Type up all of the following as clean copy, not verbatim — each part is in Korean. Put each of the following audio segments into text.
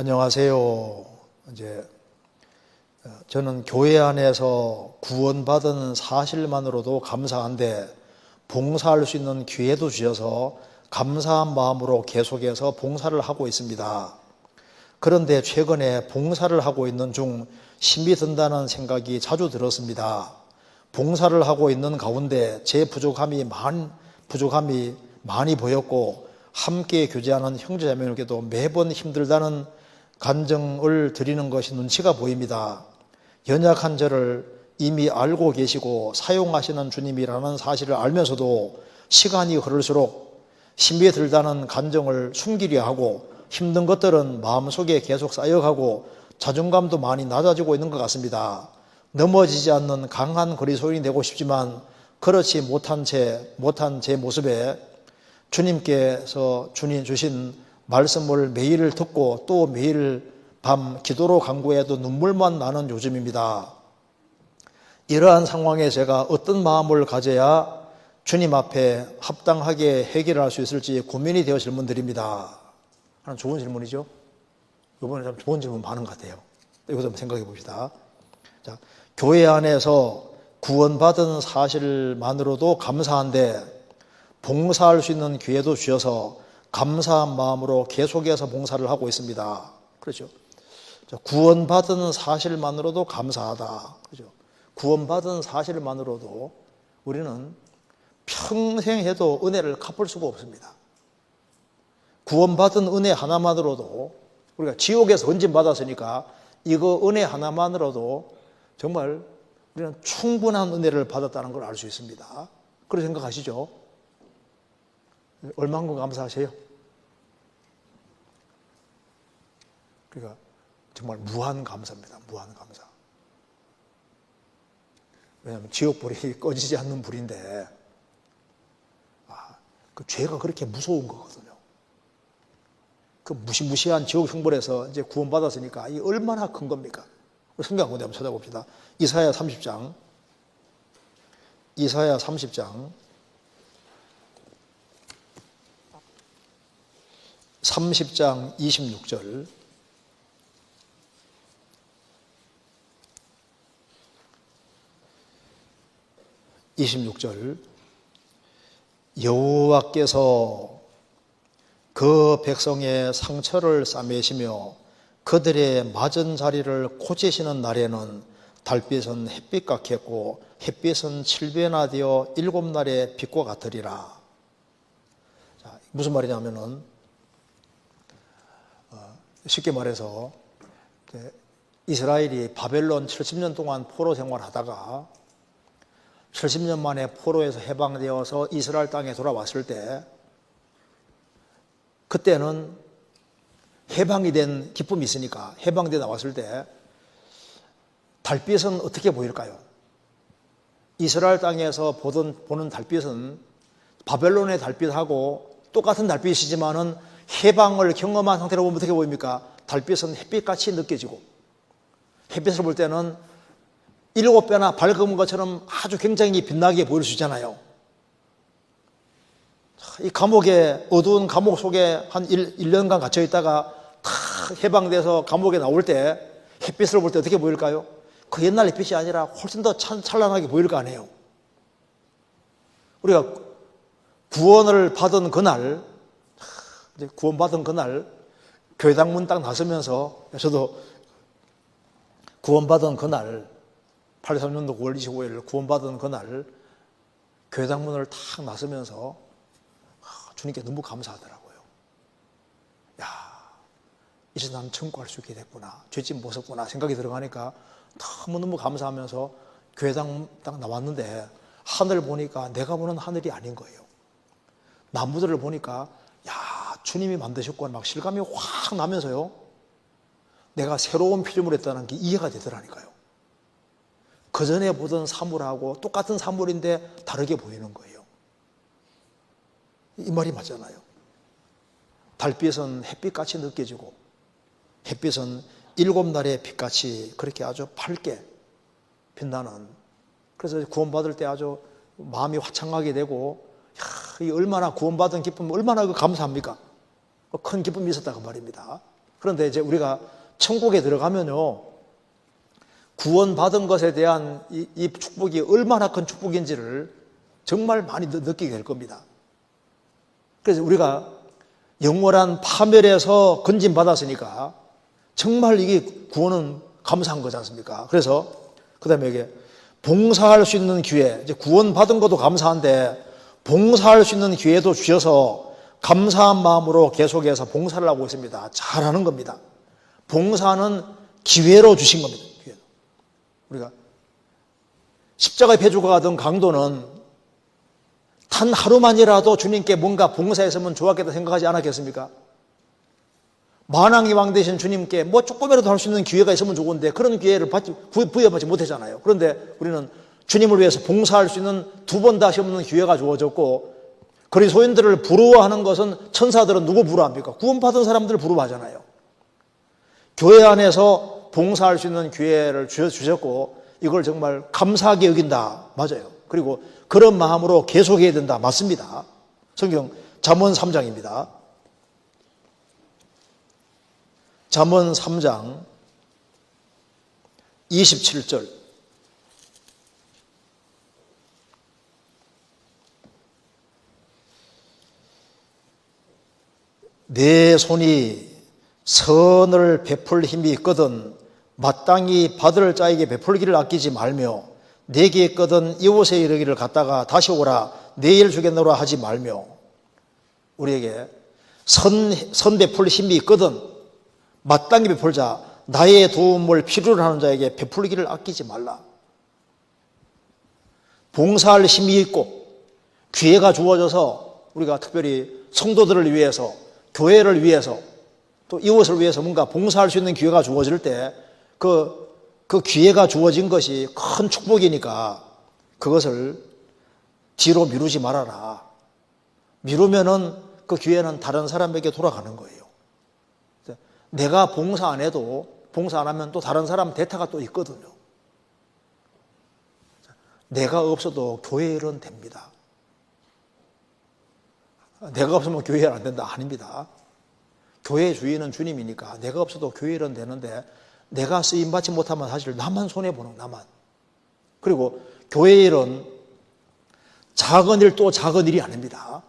안녕하세요. 저는 교회 안에서 구원받은 사실만으로도 감사한데 봉사할 수 있는 기회도 주셔서 감사한 마음으로 계속해서 봉사를 하고 있습니다. 그런데 최근에 봉사를 하고 있는 중 힘이 든다는 생각이 자주 들었습니다. 봉사를 하고 있는 가운데 제 부족함이 많이 보였고 함께 교제하는 형제자매에게도 매번 힘들다는 간증을 드리는 것이 눈치가 보입니다. 연약한 저를 이미 알고 계시고 사용하시는 주님이라는 사실을 알면서도 시간이 흐를수록 힘이 들다는 간증을 숨기려 하고 힘든 것들은 마음속에 계속 쌓여가고 자존감도 많이 낮아지고 있는 것 같습니다. 넘어지지 않는 강한 거리소인이 되고 싶지만 그렇지 못한 제 모습에 주님께서 주신 말씀을 매일 듣고 또 매일 밤 기도로 간구해도 눈물만 나는 요즘입니다. 이러한 상황에 제가 어떤 마음을 가져야 주님 앞에 합당하게 해결할 수 있을지 고민이 되어 질문드립니다. 하나 좋은 질문이죠? 이번에 참 좋은 질문 많은 것 같아요. 이것도 한번 생각해 봅시다. 자, 교회 안에서 구원받은 사실만으로도 감사한데 봉사할 수 있는 기회도 주셔서 감사한 마음으로 계속해서 봉사를 하고 있습니다. 그렇죠? 구원받은 사실만으로도 감사하다. 그렇죠? 구원받은 사실만으로도 우리는 평생 해도 은혜를 갚을 수가 없습니다. 구원받은 은혜 하나만으로도 우리가 지옥에서 헌신받았으니까 이거 은혜 하나만으로도 정말 우리는 충분한 은혜를 받았다는 걸 알 수 있습니다. 그렇게 생각하시죠? 얼마만큼 감사하세요? 그러니까 정말 무한 감사입니다. 무한 감사. 왜냐하면 지옥불이 꺼지지 않는 불인데 그 죄가 그렇게 무서운 거거든요. 그 무시무시한 지옥 형벌에서 이제 구원받았으니까 이 얼마나 큰 겁니까? 성경 한번 한번 찾아봅시다. 이사야 30장 26절 26절 여호와께서 그 백성의 상처를 싸매시며 그들의 맞은 자리를 고치시는 날에는 달빛은 햇빛 같겠고 햇빛은 7배나 되어 7날의 빛과 같으리라. 자, 무슨 말이냐면은 쉽게 말해서 이스라엘이 바벨론 70년 동안 포로 생활하다가 70년 만에 포로에서 해방되어서 이스라엘 땅에 돌아왔을 때 그때는 해방이 된 기쁨이 있으니까 해방돼 나왔을 때 달빛은 어떻게 보일까요? 이스라엘 땅에서 보는 달빛은 바벨론의 달빛하고 똑같은 달빛이지만은 해방을 경험한 상태로 보면 어떻게 보입니까? 달빛은 햇빛같이 느껴지고 햇빛을 볼 때는 7배나 밝은 것처럼 아주 굉장히 빛나게 보일 수 있잖아요. 이 어두운 감옥 속에 한 1년간 갇혀 있다가 다 해방돼서 감옥에 나올 때 햇빛을 볼 때 어떻게 보일까요? 그 옛날 햇빛이 아니라 훨씬 더 찬란하게 보일 거 아니에요. 우리가 구원을 받은 그날 교회당 딱 나서면서 저도 구원받은 그날 83년도 9월 25일 구원받은 그날 교회당 문을 탁 나서면서 주님께 너무 감사하더라고요. 야, 이제 난 천국 갈 수 있게 됐구나. 죄짓 못 썼구나 생각이 들어가니까 너무너무 감사하면서 교회당 딱 나왔는데 하늘 보니까 내가 보는 하늘이 아닌 거예요. 나무들을 보니까 주님이 만드셨구나 막 실감이 확 나면서요. 내가 새로운 피조물을 했다는 게 이해가 되더라니까요. 그전에 보던 사물하고 똑같은 사물인데 다르게 보이는 거예요. 이 말이 맞잖아요. 달빛은 햇빛같이 느껴지고 햇빛은 7날의 빛같이 그렇게 아주 밝게 빛나는, 그래서 구원받을 때 아주 마음이 화창하게 되고, 이 얼마나 구원받은 기쁨, 얼마나 감사합니까? 큰 기쁨이 있었다고 말입니다. 그런데 이제 우리가 천국에 들어가면요, 구원받은 것에 대한 이 축복이 얼마나 큰 축복인지를 정말 많이 느끼게 될 겁니다. 그래서 우리가 영원한 파멸에서 건진받았으니까 정말 이게 구원은 감사한 거지 않습니까? 그래서 그 다음에 이게 봉사할 수 있는 기회, 이제 구원받은 것도 감사한데 봉사할 수 있는 기회도 주셔서 감사한 마음으로 계속해서 봉사를 하고 있습니다. 잘하는 겁니다. 봉사는 기회로 주신 겁니다. 기회로. 우리가 십자가의 배주가 가던 강도는 단 하루만이라도 주님께 뭔가 봉사했으면 좋았겠다 생각하지 않았겠습니까? 만왕의 왕 되신 주님께 뭐 조금이라도 할 수 있는 기회가 있으면 좋은데 그런 기회를 부여받지 못했잖아요. 그런데 우리는 주님을 위해서 봉사할 수 있는 두 번 다시 없는 기회가 주어졌고, 그리스도인들을 부러워하는 것은 천사들은 누구 부러워합니까? 구원받은 사람들을 부러워하잖아요. 교회 안에서 봉사할 수 있는 기회를 주셨고 이걸 정말 감사하게 여긴다. 맞아요. 그리고 그런 마음으로 계속해야 된다. 맞습니다. 성경 잠언 3장입니다. 잠언 3장 27절. 내 손이 선을 베풀 힘이 있거든 마땅히 받을 자에게 베풀기를 아끼지 말며 내게 있거든 이웃에 이르기를 갔다가 다시 오라 내일 주겠노라 하지 말며. 우리에게 선 베풀 힘이 있거든 마땅히 베풀자, 나의 도움을 필요로 하는 자에게 베풀기를 아끼지 말라. 봉사할 힘이 있고 기회가 주어져서 우리가 특별히 성도들을 위해서, 교회를 위해서, 또 이웃을 위해서 뭔가 봉사할 수 있는 기회가 주어질 때 그 기회가 주어진 것이 큰 축복이니까 그것을 뒤로 미루지 말아라. 미루면은 그 기회는 다른 사람에게 돌아가는 거예요. 내가 봉사 안 해도, 봉사 안 하면 또 다른 사람 대타가 또 있거든요. 내가 없어도 교회 일은 됩니다. 내가 없으면 교회 일 안 된다. 아닙니다. 교회 주인은 주님이니까 내가 없어도 교회 일은 되는데 내가 쓰임받지 못하면 사실 나만 손해보는, 나만. 그리고 교회 일은 작은 일 또 작은 일이 아닙니다.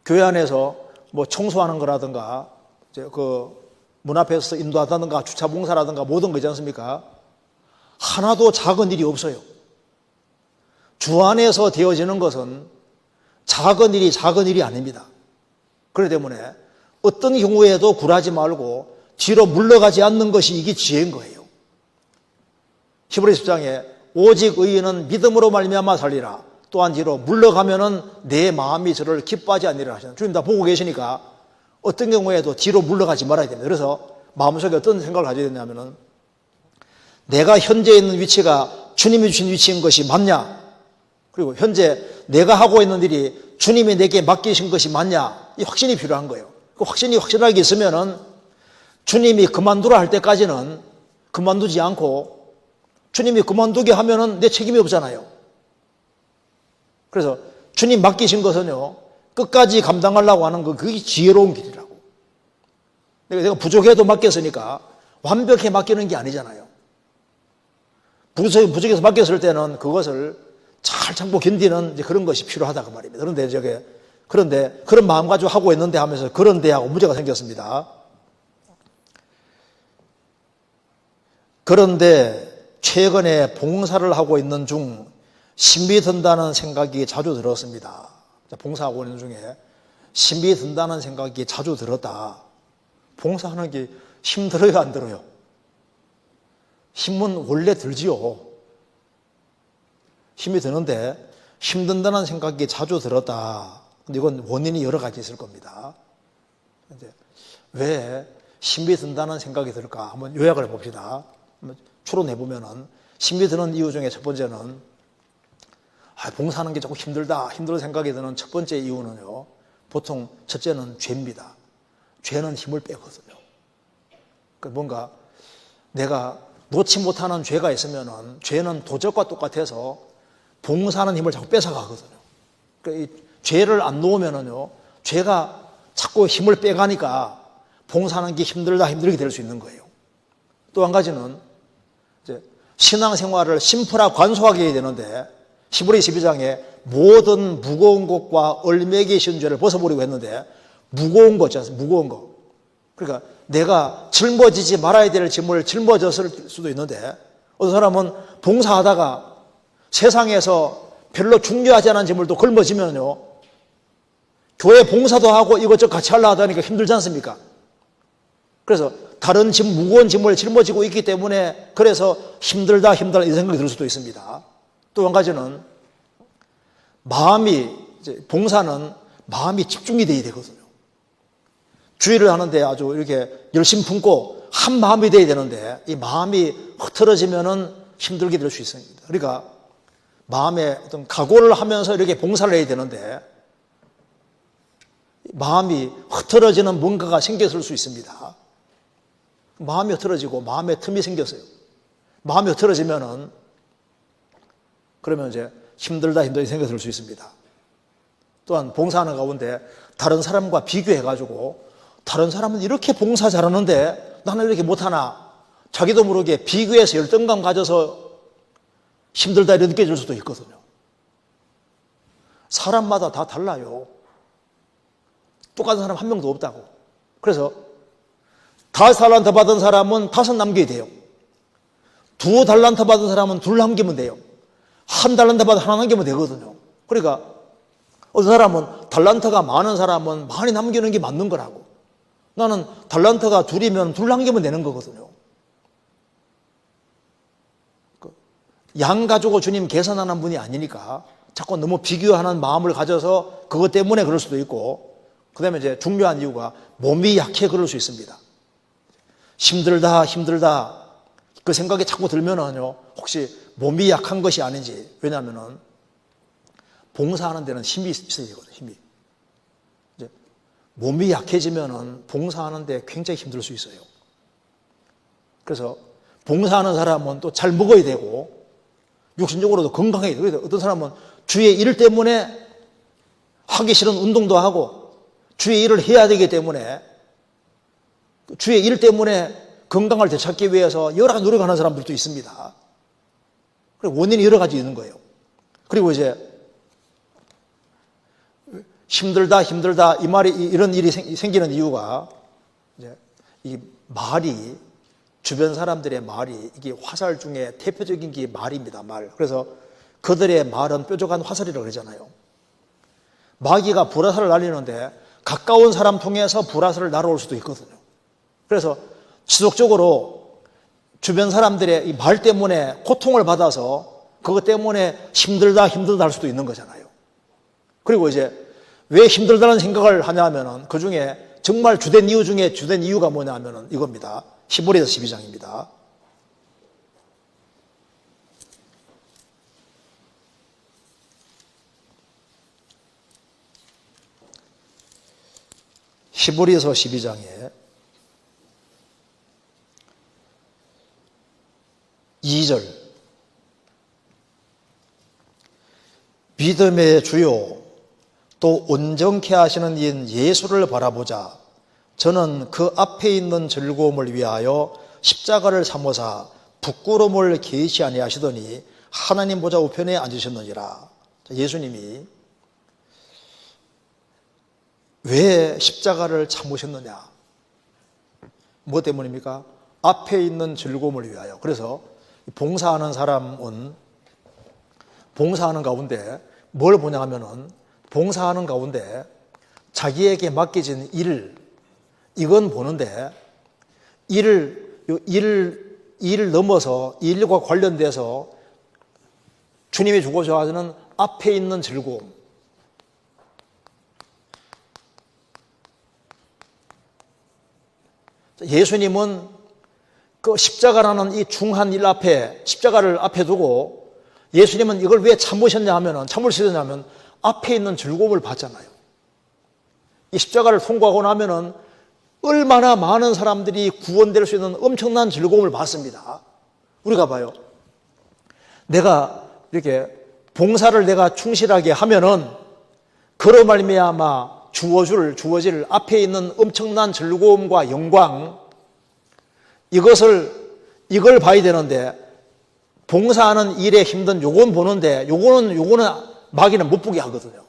교회 안에서 뭐 청소하는 거라든가, 문 앞에서 인도하다든가, 주차 봉사라든가 모든 거 있지 않습니까? 하나도 작은 일이 없어요. 주 안에서 되어지는 것은 작은 일이 아닙니다. 그렇기 때문에 어떤 경우에도 굴하지 말고 뒤로 물러가지 않는 것이 이게 지혜인 거예요. 히브리서 10장에 오직 의인은 믿음으로 말미암아 살리라. 또한 뒤로 물러가면은 내 마음이 저를 기뻐하지 않으리라 하시는, 주님 다 보고 계시니까 어떤 경우에도 뒤로 물러가지 말아야 됩니다. 그래서 마음속에 어떤 생각을 가져야 되냐면은 내가 현재 있는 위치가 주님이 주신 위치인 것이 맞냐? 그리고 현재 내가 하고 있는 일이 주님이 내게 맡기신 것이 맞냐? 이 확신이 필요한 거예요. 그 확신이 확실하게 있으면은 주님이 그만두라 할 때까지는 그만두지 않고, 주님이 그만두게 하면은 내 책임이 없잖아요. 그래서 주님 맡기신 것은요, 끝까지 감당하려고 하는 그게 지혜로운 길이라고. 내가 부족해도 맡겼으니까 완벽히 맡기는 게 아니잖아요. 부족해서 맡겼을 때는 그것을 잘 참고 견디는 이제 그런 것이 필요하다 그 말입니다. 그런데 그런 마음 가지고 하고 있는데 하면서 그런데 하고 문제가 생겼습니다. 그런데 최근에 봉사를 하고 있는 중 힘이 든다는 생각이 자주 들었습니다. 봉사하고 있는 중에 힘이 든다는 생각이 자주 들었다. 봉사하는 게 힘들어요, 안 들어요? 힘은 원래 들지요. 힘이 드는데 힘든다는 생각이 자주 들었다. 근데 이건 원인이 여러 가지 있을 겁니다. 이제 왜 힘이 든다는 생각이 들까? 한번 요약을 해봅시다. 추론해보면은 힘이 드는 이유 중에 첫 번째는 봉사하는 게 조금 힘들다, 힘든 생각이 드는 첫 번째 이유는요, 보통 첫째는 죄입니다. 죄는 힘을 빼거든요. 뭔가 내가 놓지 못하는 죄가 있으면은 죄는 도적과 똑같아서 봉사하는 힘을 자꾸 뺏어가거든요. 그러니까 이 죄를 안 놓으면은요, 죄가 자꾸 힘을 빼가니까 봉사하는 게 힘들게 될 수 있는 거예요. 또 한 가지는 이제 신앙생활을 심플하고 관소하게 해야 되는데 히브리 12장에 모든 무거운 것과 얼매기 쉬운 죄를 벗어버리고 했는데 무거운 거 있지 않습니까? 무거운 거. 그러니까 내가 짊어지지 말아야 될 짐을 짊어졌을 수도 있는데 어떤 사람은 봉사하다가 세상에서 별로 중요하지 않은 짐을 또 걸머지면요 교회 봉사도 하고 이것저것 같이 하려고 하니까 힘들지 않습니까? 그래서 다른 짐, 무거운 짐을 짊어지고 있기 때문에 그래서 힘들다 이 생각이 들 수도 있습니다. 또 한 가지는 봉사는 마음이 집중이 돼야 되거든요. 주의를 하는데 아주 이렇게 열심 품고 한 마음이 돼야 되는데 이 마음이 흐트러지면은 힘들게 될 수 있습니다. 그러니까 마음에 어떤 각오를 하면서 이렇게 봉사를 해야 되는데 마음이 흐트러지는 뭔가가 생겼을 수 있습니다. 마음이 흐트러지고 마음에 틈이 생겼어요. 마음이 흐트러지면은 그러면 이제 힘들다 생각이 들 수 있습니다. 또한 봉사하는 가운데 다른 사람과 비교해가지고 다른 사람은 이렇게 봉사 잘하는데 나는 이렇게 못하나 자기도 모르게 비교해서 열등감 가져서 힘들다 이렇게 느껴질 수도 있거든요. 사람마다 다 달라요. 똑같은 사람 한 명도 없다고. 그래서 5달란트 받은 사람은 5 남겨야 돼요. 2달란트 받은 사람은 2 남기면 돼요. 1달란트 받은 1 남기면 되거든요. 그러니까 어떤 사람은 달란트가 많은 사람은 많이 남기는 게 맞는 거라고. 나는 달란트가 2이면 2 남기면 되는 거거든요. 양 가지고 주님 계산하는 분이 아니니까 자꾸 너무 비교하는 마음을 가져서 그것 때문에 그럴 수도 있고, 그 다음에 이제 중요한 이유가 몸이 약해 그럴 수 있습니다. 힘들다 그 생각이 자꾸 들면은요 혹시 몸이 약한 것이 아닌지. 왜냐하면은 봉사하는 데는 힘이 있어야 되거든요. 힘이. 이제 몸이 약해지면은 봉사하는 데 굉장히 힘들 수 있어요. 그래서 봉사하는 사람은 또 잘 먹어야 되고 육신적으로도 건강해야 돼요. 그래서 어떤 사람은 주의 일 때문에 하기 싫은 운동도 하고 주의 일을 해야 되기 때문에 주의 일 때문에 건강을 되찾기 위해서 여러 가지 노력하는 사람들도 있습니다. 그리고 원인이 여러 가지 있는 거예요. 그리고 이제 힘들다 이 말이 이런 일이 생기는 이유가 이제 이 말이 주변 사람들의 말이 이게 화살 중에 대표적인 게 말입니다. 말. 그래서 그들의 말은 뾰족한 화살이라고 그러잖아요. 마귀가 불화살을 날리는데 가까운 사람 통해서 불화살을 날아올 수도 있거든요. 그래서 지속적으로 주변 사람들의 이 말 때문에 고통을 받아서 그것 때문에 힘들다 할 수도 있는 거잖아요. 그리고 이제 왜 힘들다는 생각을 하냐면은 그 중에 정말 주된 이유 중에 주된 이유가 뭐냐면은 이겁니다. 히브리서 12장입니다. 히브리서 12장에 2절 믿음의 주요 또 온전케 하시는 이인 예수를 바라보자. 저는 그 앞에 있는 즐거움을 위하여 십자가를 삼으사 부끄러움을 개의치 아니하시더니 하나님 보좌 우편에 앉으셨느니라. 예수님이 왜 십자가를 참으셨느냐? 뭐 때문입니까? 앞에 있는 즐거움을 위하여. 그래서 봉사하는 사람은 봉사하는 가운데 뭘 보냐 하면은 봉사하는 가운데 자기에게 맡겨진 이건 보는데 일을 넘어서 일과 관련돼서 주님이 주고자 하는 앞에 있는 즐거움. 예수님은 그 십자가라는 이 중한 일 앞에 십자가를 앞에 두고 예수님은 이걸 왜 참으셨냐 하면 앞에 있는 즐거움을 봤잖아요. 이 십자가를 통과하고 나면은 얼마나 많은 사람들이 구원될 수 있는 엄청난 즐거움을 받습니다. 우리가 봐요. 내가 이렇게 봉사를 내가 충실하게 하면은 그로 말미암아 주어질 앞에 있는 엄청난 즐거움과 영광, 이걸 봐야 되는데, 봉사하는 일에 힘든 요건 보는데, 요거는 마귀는 못 보게 하거든요.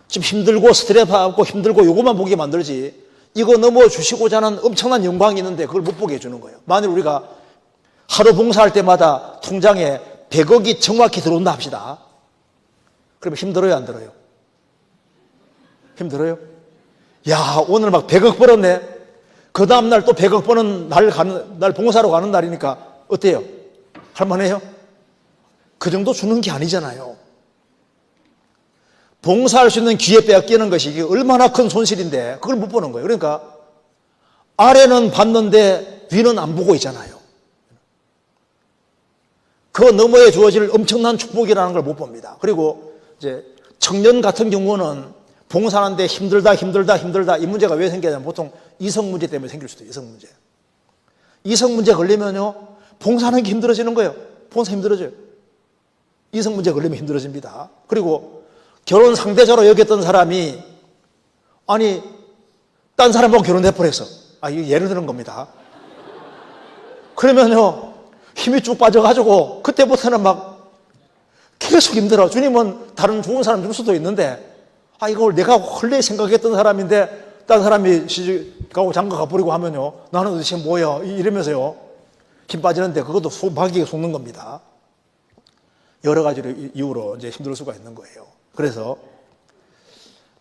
좀 힘들고 스트레스 받고 힘들고 요것만 보게 만들지, 이거 넘어주시고자 하는 엄청난 영광이 있는데 그걸 못 보게 해주는 거예요. 만일 우리가 하루 봉사할 때마다 통장에 100억이 정확히 들어온다 합시다. 그러면 힘들어요, 안 들어요? 힘들어요? 야, 오늘 막 100억 벌었네. 그 다음날 또 100억 버는 날 봉사로 가는 날이니까 어때요? 할만해요? 그 정도 주는 게 아니잖아요. 봉사할 수 있는 기회 빼앗기는 것이 이게 얼마나 큰 손실인데 그걸 못 보는 거예요. 그러니까 아래는 봤는데 위는 안 보고 있잖아요. 그 너머에 주어질 엄청난 축복이라는 걸 못 봅니다. 그리고 이제 청년 같은 경우는 봉사하는데 힘들다 이 문제가 왜 생기냐면 보통 이성 문제 때문에 생길 수도 있어요. 이성 문제 걸리면요 봉사하는 게 힘들어지는 거예요. 봉사 힘들어져요. 이성 문제 걸리면 힘들어집니다. 그리고 결혼 상대자로 여겼던 사람이 아니 딴 사람하고 결혼해버렸어. 이거 예를 드는 겁니다. 그러면요 힘이 쭉 빠져가지고 그때부터는 막 계속 힘들어. 주님은 다른 좋은 사람 줄 수도 있는데 이걸 내가 원래 생각했던 사람인데 딴 사람이 시집가고 장가 가버리고 하면요 나는 도대체 뭐야 이러면서요 힘 빠지는데 그것도 마귀가 속는 겁니다. 여러 가지 이유로 이제 힘들 수가 있는 거예요. 그래서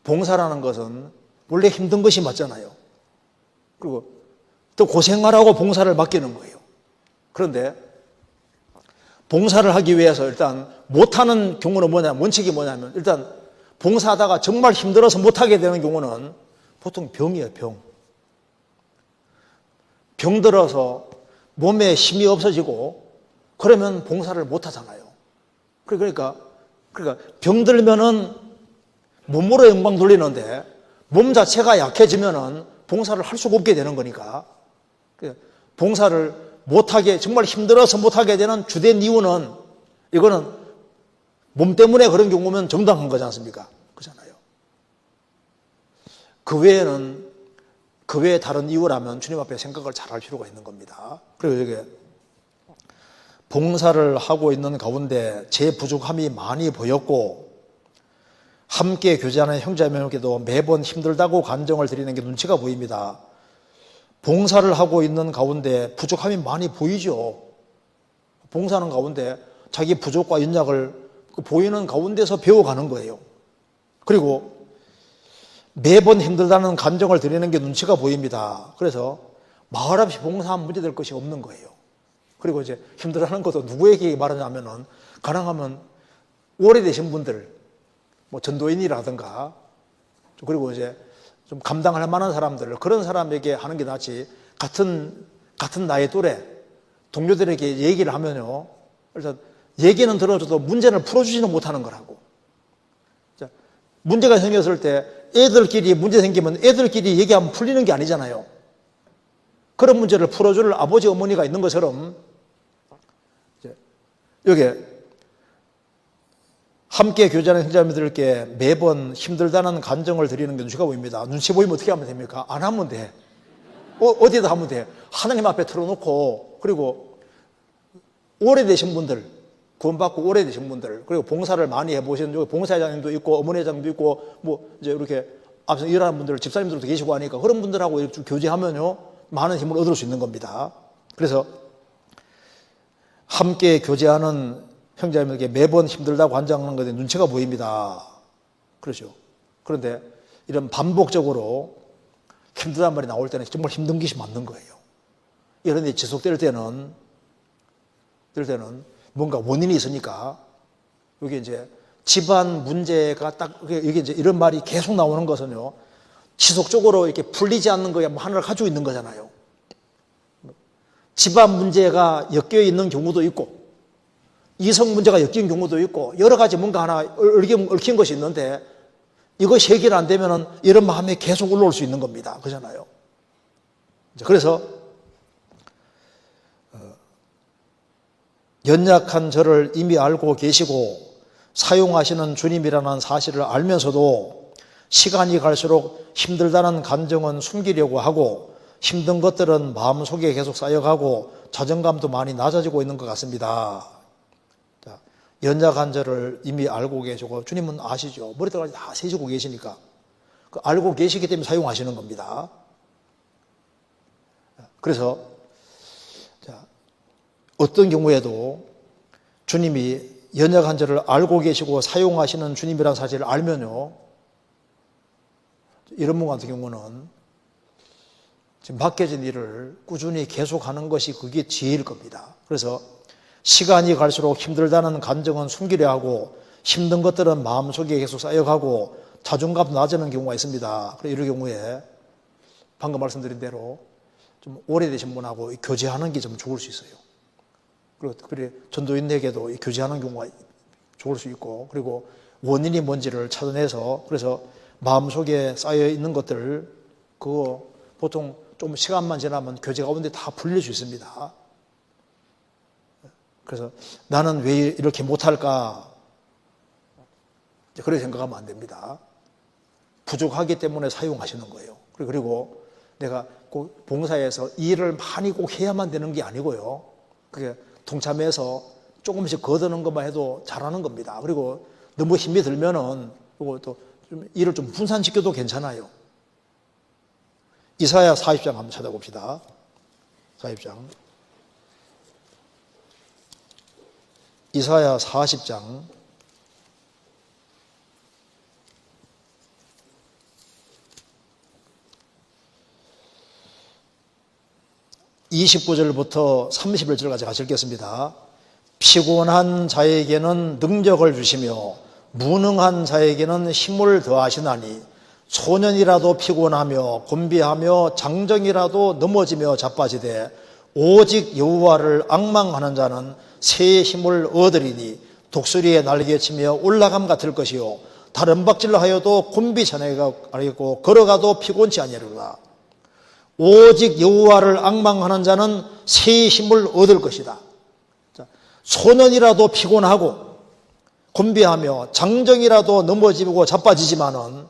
봉사라는 것은 원래 힘든 것이 맞잖아요. 그리고 또 고생하라고 봉사를 맡기는 거예요. 그런데 봉사를 하기 위해서 일단 못하는 경우는 원칙이 뭐냐면 일단 봉사하다가 정말 힘들어서 못하게 되는 경우는 보통 병이에요. 병 들어서 몸에 힘이 없어지고 그러면 봉사를 못하잖아요. 그러니까 병 들면은 몸으로 영광 돌리는데 몸 자체가 약해지면은 봉사를 할 수가 없게 되는 거니까 봉사를 못하게 정말 힘들어서 못하게 되는 주된 이유는 이거는 몸 때문에 그런 경우면 정당한 거지 않습니까? 그렇잖아요. 그 외에 다른 이유라면 주님 앞에 생각을 잘 할 필요가 있는 겁니다. 그리고 이게 봉사를 하고 있는 가운데 제 부족함이 많이 보였고 함께 교제하는 형제자매에게도 매번 힘들다고 간정을 드리는 게 눈치가 보입니다. 봉사를 하고 있는 가운데 부족함이 많이 보이죠. 봉사하는 가운데 자기 부족과 연약을 보이는 가운데서 배워가는 거예요. 그리고 매번 힘들다는 간정을 드리는 게 눈치가 보입니다. 그래서 말 없이 봉사하면 문제될 것이 없는 거예요. 그리고 이제 힘들어하는 것도 누구에게 말하냐면은 가능하면 오래되신 분들, 전도인이라든가 그리고 이제 좀 감당할 만한 사람들 그런 사람에게 하는 게 낫지 같은 나이 또래 동료들에게 얘기를 하면요 일단 얘기는 들어줘도 문제를 풀어주지는 못하는 거라고. 자, 문제가 생겼을 때 애들끼리 문제 생기면 애들끼리 얘기하면 풀리는 게 아니잖아요. 그런 문제를 풀어줄 아버지 어머니가 있는 것처럼 여기 함께 교제하는 형제자매들께 매번 힘들다는 간정을 드리는 게 눈치가 보입니다. 눈치 보이면 어떻게 하면 됩니까? 안 하면 돼. 어디에다 하면 돼. 하나님 앞에 틀어놓고 그리고 오래되신 분들 구원받고 오래되신 분들 그리고 봉사를 많이 해보신 여기 봉사회장님도 있고 어머니 회장님도 있고 이제 이렇게 앞서 일하는 분들 집사님들도 계시고 하니까 그런 분들하고 이렇게 교제하면요 많은 힘을 얻을 수 있는 겁니다. 그래서 함께 교제하는 형제자매에게 매번 힘들다고 간증하는 것에 눈치가 보입니다. 그렇죠. 그런데 이런 반복적으로 힘들단 말이 나올 때는 정말 힘든 것이 맞는 거예요. 이런 데 지속될 때는 뭔가 원인이 있으니까 여기 이제 집안 문제가 딱 여기 이제 이런 말이 계속 나오는 것은요 지속적으로 이렇게 풀리지 않는 거야 하나를 가지고 있는 거잖아요. 집안 문제가 엮여 있는 경우도 있고 이성 문제가 엮인 경우도 있고 여러 가지 뭔가 하나 얽힌 것이 있는데 이것이 해결 안 되면은 이런 마음이 계속 올라올 수 있는 겁니다. 그렇잖아요. 그래서 연약한 저를 이미 알고 계시고 사용하시는 주님이라는 사실을 알면서도 시간이 갈수록 힘들다는 감정은 숨기려고 하고 힘든 것들은 마음속에 계속 쌓여가고 자존감도 많이 낮아지고 있는 것 같습니다. 자, 연약한 저를 이미 알고 계시고 주님은 아시죠. 머리털까지 다 세시고 계시니까 그 알고 계시기 때문에 사용하시는 겁니다. 그래서 자, 어떤 경우에도 주님이 연약한 저를 알고 계시고 사용하시는 주님이라는 사실을 알면요, 이런 분 같은 경우는 지금 맡겨진 일을 꾸준히 계속하는 것이 그게 지혜일 겁니다. 그래서 시간이 갈수록 힘들다는 감정은 숨기려 하고 힘든 것들은 마음속에 계속 쌓여가고 자존감도 낮아지는 경우가 있습니다. 이런 경우에 방금 말씀드린 대로 좀 오래되신 분하고 교제하는 게 좀 좋을 수 있어요. 그리고 특별히 전도인에게도 교제하는 경우가 좋을 수 있고, 그리고 원인이 뭔지를 찾아내서 그래서 마음속에 쌓여 있는 것들 그거 보통 좀 시간만 지나면 교제 가운데 다 풀릴 수 있습니다. 그래서 나는 왜 이렇게 못할까? 그렇게 생각하면 안 됩니다. 부족하기 때문에 사용하시는 거예요. 그리고 내가 꼭 봉사에서 일을 많이 꼭 해야만 되는 게 아니고요. 그게 동참해서 조금씩 거두는 것만 해도 잘하는 겁니다. 그리고 너무 힘이 들면은 그리고 또 좀 일을 좀 분산시켜도 괜찮아요. 이사야 40장 한번 찾아봅시다. 40장. 이사야 40장. 29절부터 31절까지 같이 읽겠습니다. 피곤한 자에게는 능력을 주시며 무능한 자에게는 힘을 더하시나니 소년이라도 피곤하며 곤비하며 장정이라도 넘어지며 자빠지되 오직 여호와를 앙망하는 자는 새의 힘을 얻으리니 독수리에 날개치며 올라감 같을 것이요 다른 박질러 하여도 곤비천하가 아니고 걸어가도 피곤치 아니하리로다. 오직 여호와를 앙망하는 자는 새의 힘을 얻을 것이다. 소년이라도 피곤하고 곤비하며 장정이라도 넘어지고 자빠지지만은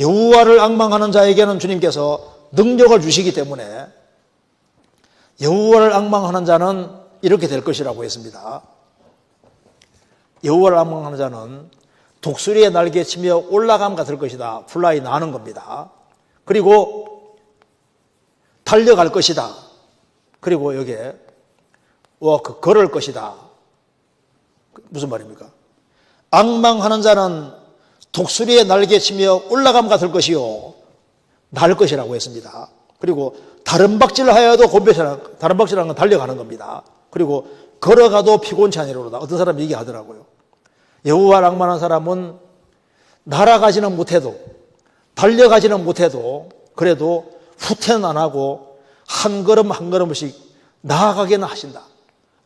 여호와를 앙망하는 자에게는 주님께서 능력을 주시기 때문에 여호와를 앙망하는 자는 이렇게 될 것이라고 했습니다. 여호와를 앙망하는 자는 독수리에 날개치며 올라감 같을 것이다. 플라이 나는 겁니다. 그리고 달려갈 것이다. 그리고 여기에 걸을 것이다. 무슨 말입니까? 앙망하는 자는 독수리에 날개치며 올라감 같을 것이요 날 것이라고 했습니다. 그리고 다른 박질을 하여도 곤배처럼 다른 박질하는 건 달려가는 겁니다. 그리고 걸어가도 피곤치 아니로다. 어떤 사람이 얘기하더라고요. 여호와를 앙망하는 사람은 날아가지는 못해도 달려가지는 못해도 그래도 후퇴는 안 하고 한 걸음 한 걸음씩 나아가기는 하신다.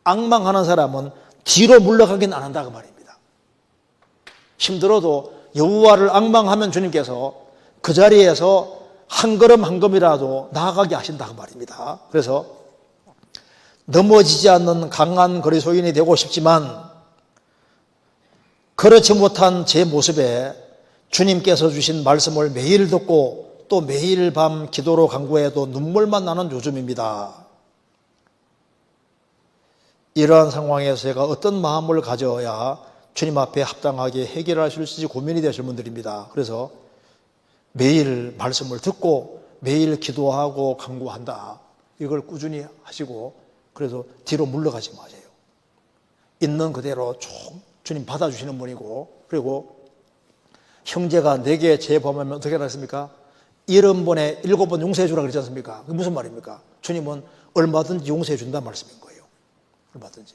앙망하는 사람은 뒤로 물러가기는 안 한다 그 말입니다. 힘들어도 여호와를 앙망하면 주님께서 그 자리에서 한 걸음 한 걸음이라도 나아가게 하신다 그 말입니다. 그래서 넘어지지 않는 강한 거리소인이 되고 싶지만 그렇지 못한 제 모습에 주님께서 주신 말씀을 매일 듣고 또 매일 밤 기도로 간구해도 눈물만 나는 요즘입니다. 이러한 상황에서 제가 어떤 마음을 가져야 주님 앞에 합당하게 해결할 수 있을지 고민이 되실 분들입니다. 그래서 매일 말씀을 듣고 매일 기도하고 간구한다. 이걸 꾸준히 하시고 그래서 뒤로 물러가지 마세요. 있는 그대로 쭉 주님 받아주시는 분이고 그리고 형제가 내게 죄 범하면 어떻게 하셨습니까? 70번에 7번 용서해 주라 그러지 않습니까? 그게 무슨 말입니까? 주님은 얼마든지 용서해 준다는 말씀인 거예요. 얼마든지.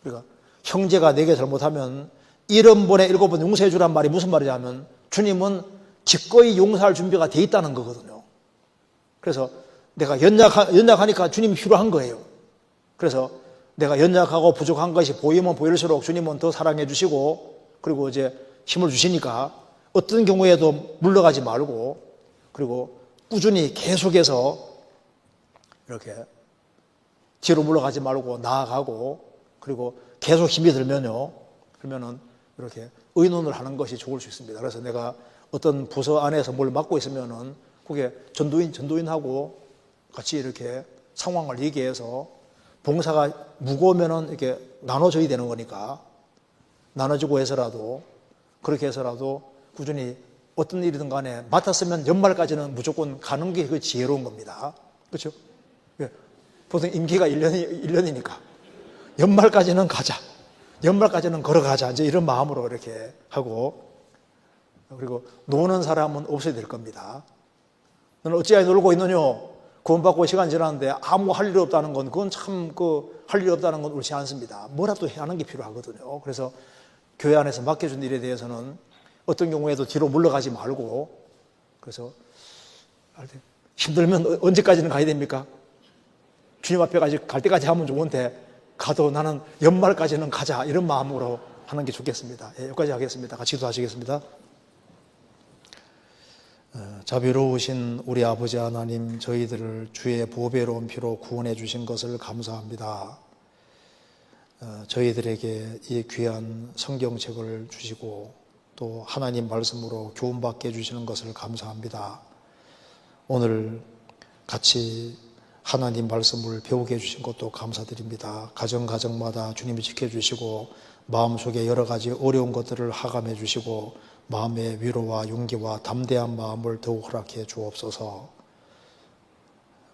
그러니까 형제가 내게 잘못하면 70번에 7번 용서해 주란 말이 무슨 말이냐면 주님은 기꺼이 용서할 준비가 돼 있다는 거거든요. 그래서 내가 연약하니까 주님이 필요한 거예요. 그래서 내가 연약하고 부족한 것이 보이면 보일수록 주님은 더 사랑해 주시고 그리고 이제 힘을 주시니까 어떤 경우에도 물러가지 말고 그리고 꾸준히 계속해서 이렇게 뒤로 물러가지 말고 나아가고 그리고 계속 힘이 들면요. 그러면은 이렇게 의논을 하는 것이 좋을 수 있습니다. 그래서 내가 어떤 부서 안에서 뭘 맡고 있으면은 그게 전도인하고 같이 이렇게 상황을 얘기해서 봉사가 무거우면은 이렇게 나눠줘야 되는 거니까 나눠주고 해서라도 그렇게 해서라도 꾸준히 어떤 일이든 간에 맡았으면 연말까지는 무조건 가는 게 그 지혜로운 겁니다. 그렇죠? 예. 보통 임기가 1년이니까 연말까지는 가자. 연말까지는 걸어가자. 이제 이런 마음으로 이렇게 하고 그리고 노는 사람은 없어야 될 겁니다. 너는 어찌하여 놀고 있느냐? 구원받고 시간 지났는데 아무 할 일이 없다는 건 그건 참 할 일이 없다는 건 옳지 않습니다. 뭐라도 해야 하는 게 필요하거든요. 그래서 교회 안에서 맡겨준 일에 대해서는 어떤 경우에도 뒤로 물러가지 말고 그래서 힘들면 언제까지는 가야 됩니까? 주님 앞에 갈 때까지 하면 좋은데 가도 나는 연말까지는 가자 이런 마음으로 하는 게 좋겠습니다. 예, 여기까지 하겠습니다. 같이 기도하시겠습니다. 자비로우신 우리 아버지 하나님, 저희들을 주의 보배로운 피로 구원해 주신 것을 감사합니다. 저희들에게 이 귀한 성경책을 주시고 또 하나님 말씀으로 교훈받게 해주시는 것을 감사합니다. 오늘 같이 하나님 말씀을 배우게 해주신 것도 감사드립니다. 가정마다 주님이 지켜주시고 마음속에 여러 가지 어려운 것들을 하감해 주시고 마음의 위로와 용기와 담대한 마음을 더욱 허락해 주옵소서.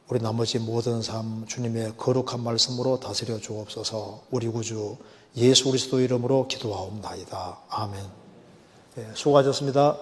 우리 나머지 모든 삶 주님의 거룩한 말씀으로 다스려 주옵소서. 우리 구주 예수 그리스도 이름으로 기도하옵나이다. 아멘. 네, 수고하셨습니다.